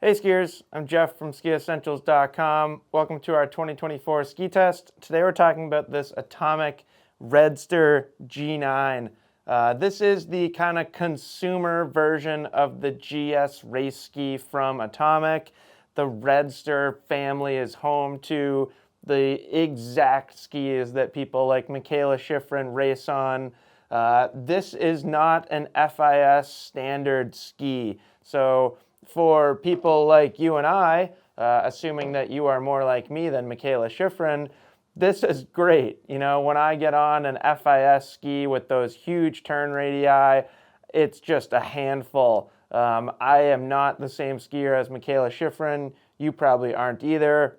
Hey skiers, I'm Jeff from skiessentials.com. Welcome to our 2024 ski test. Today we're talking about this Atomic Redster G9. This is the kind of consumer version of the GS race ski from Atomic. The Redster family is home to the exact skis that people like Michaela Schifrin race on. This is not an FIS standard ski. So for people like you and I, assuming that you are more like me than Michaela Schifrin, this is great. You know, when I get on an FIS ski with those huge turn radii, it's just a handful. I am not the same skier as Michaela Schifrin. You probably aren't either.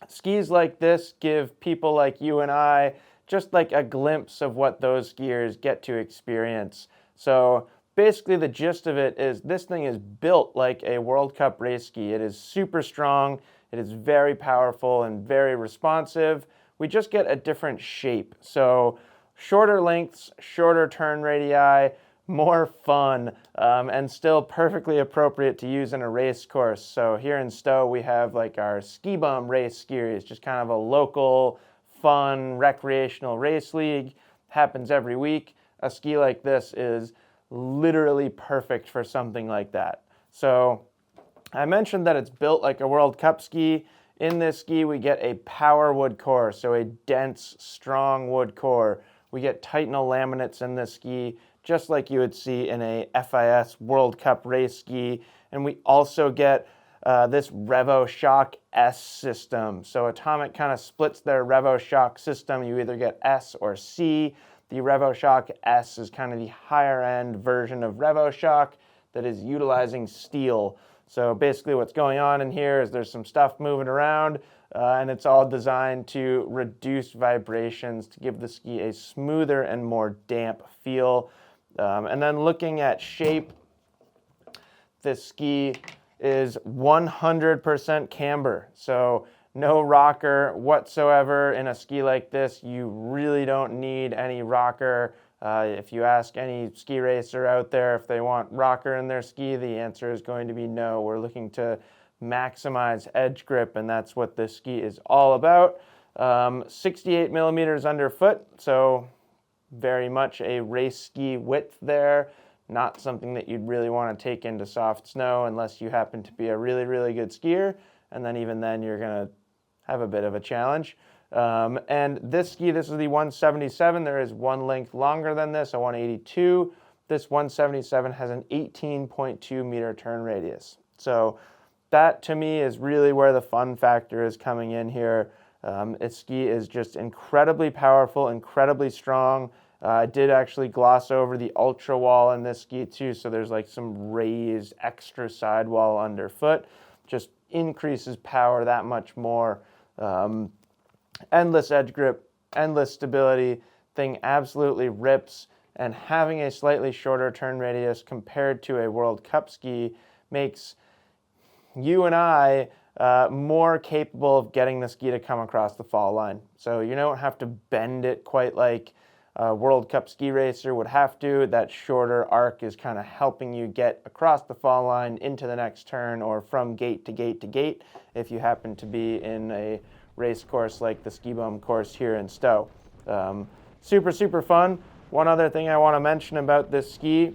Skis like this give people like you and I just like a glimpse of what those skiers get to experience. So basically the gist of it is this thing is built like a World Cup race ski. It is super strong, it is very powerful and very responsive. We just get a different shape. So shorter lengths, shorter turn radii, more fun, and still perfectly appropriate to use in a race course. So here in Stowe we have like our Ski Bum race series, just kind of a local, fun, recreational race league. Happens every week. A ski like this is literally perfect for something like that. So I mentioned that it's built like a World Cup ski. In this ski we get a power wood core, so a dense, strong wood core. We get Titanal laminates in this ski, just like you would see in a FIS World Cup race ski. And we also get this RevoShock S system. So Atomic kind of splits their RevoShock system. You either get S or C. The RevoShock S is kind of the higher end version of RevoShock that is utilizing steel. So basically what's going on in here is there's some stuff moving around and it's all designed to reduce vibrations to give the ski a smoother and more damp feel. And then looking at shape, this ski is 100% camber. So no rocker whatsoever in a ski like this. You really don't need any rocker. If you ask any ski racer out there if they want rocker in their ski, the answer is going to be no. We're looking to maximize edge grip, and that's what this ski is all about. 68 millimeters underfoot, so very much a race ski width there. Not something that you'd really want to take into soft snow unless you happen to be a really, really good skier. And then even then you're going to have a bit of a challenge. And this ski, this is the 177. There is one length longer than this, a 182. This 177 has an 18.2 meter turn radius. So that to me is really where the fun factor is coming in here. Its ski is just incredibly powerful, incredibly strong. I did actually gloss over the ultra wall in this ski too, so there's like some raised extra sidewall underfoot. Just increases power that much more. Endless edge grip, endless stability, thing absolutely rips, and having a slightly shorter turn radius compared to a World Cup ski makes you and I more capable of getting the ski to come across the fall line. So you don't have to bend it quite like a World Cup ski racer would have to. That shorter arc is kind of helping you get across the fall line into the next turn or from gate to gate to gate if you happen to be in a race course like the Ski Bum course here in Stowe. Super, super fun. One other thing I want to mention about this ski,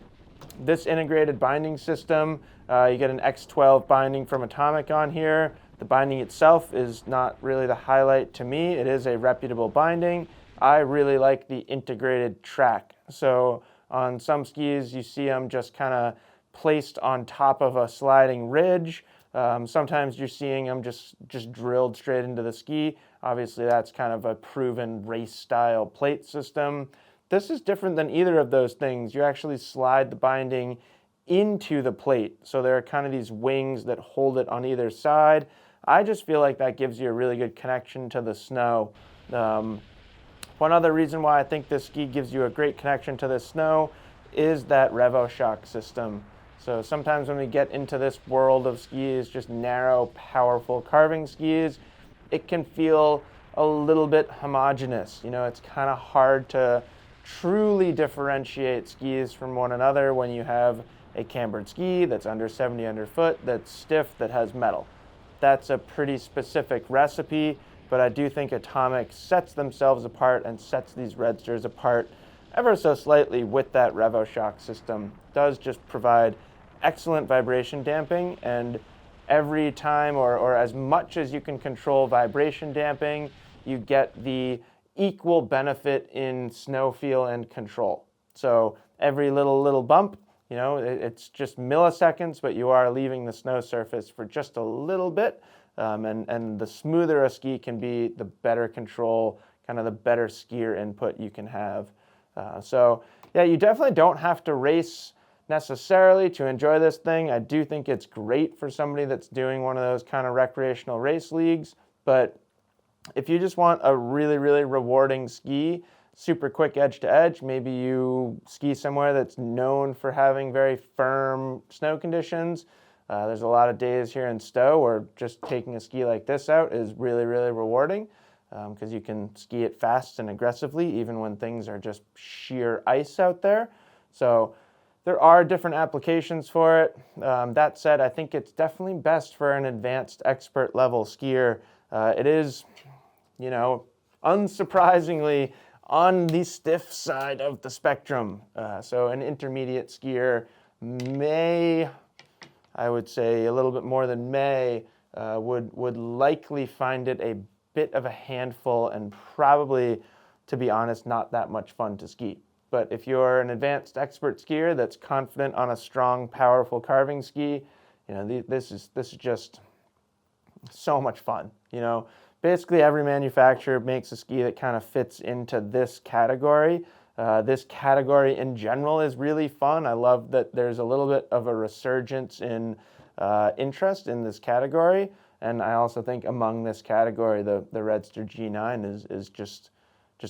this integrated binding system, you get an X12 binding from Atomic on here. The binding itself is not really the highlight to me. It is a reputable binding. I really like the integrated track. So on some skis, you see them just kind of placed on top of a sliding ridge. Sometimes you're seeing them just drilled straight into the ski. Obviously, that's kind of a proven race-style plate system. This is different than either of those things. You actually slide the binding into the plate. So there are kind of these wings that hold it on either side. I just feel like that gives you a really good connection to the snow. One other reason why I think this ski gives you a great connection to the snow is that RevoShock system. So sometimes when we get into this world of skis, just narrow, powerful carving skis, it can feel a little bit homogeneous. You know, it's kind of hard to truly differentiate skis from one another when you have a cambered ski that's under 70 underfoot, that's stiff, that has metal. That's a pretty specific recipe, but I do think Atomic sets themselves apart and sets these Redsters apart ever so slightly with that RevoShock system. It does just provide excellent vibration damping, and every time or as much as you can control vibration damping, you get the equal benefit in snow feel and control. So every little bump, it's just milliseconds, but you are leaving the snow surface for just a little bit. And the smoother a ski can be, the better control, kind of the better skier input you can have. So yeah, you definitely don't have to race necessarily to enjoy this thing. I do think it's great for somebody that's doing one of those kind of recreational race leagues, but if you just want a really, really rewarding ski, super quick edge to edge, maybe you ski somewhere that's known for having very firm snow conditions. There's a lot of days here in Stowe where just taking a ski like this out is really, really rewarding because you can ski it fast and aggressively even when things are just sheer ice out there. So there are different applications for it. That said, I think it's definitely best for an advanced expert level skier. It is, unsurprisingly, on the stiff side of the spectrum. So an intermediate skier may, I would say a little bit more than may, would likely find it a bit of a handful and probably, to be honest, not that much fun to ski. But if you're an advanced expert skier that's confident on a strong, powerful carving ski, this is just so much fun. Basically every manufacturer makes a ski that kind of fits into this category. This category in general is really fun. I love that there's a little bit of a resurgence in interest in this category. And I also think among this category, the Redster G9 is just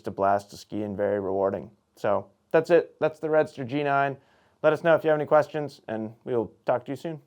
a blast to ski and very rewarding. So that's it. That's the Redster G9. Let us know if you have any questions, and we'll talk to you soon.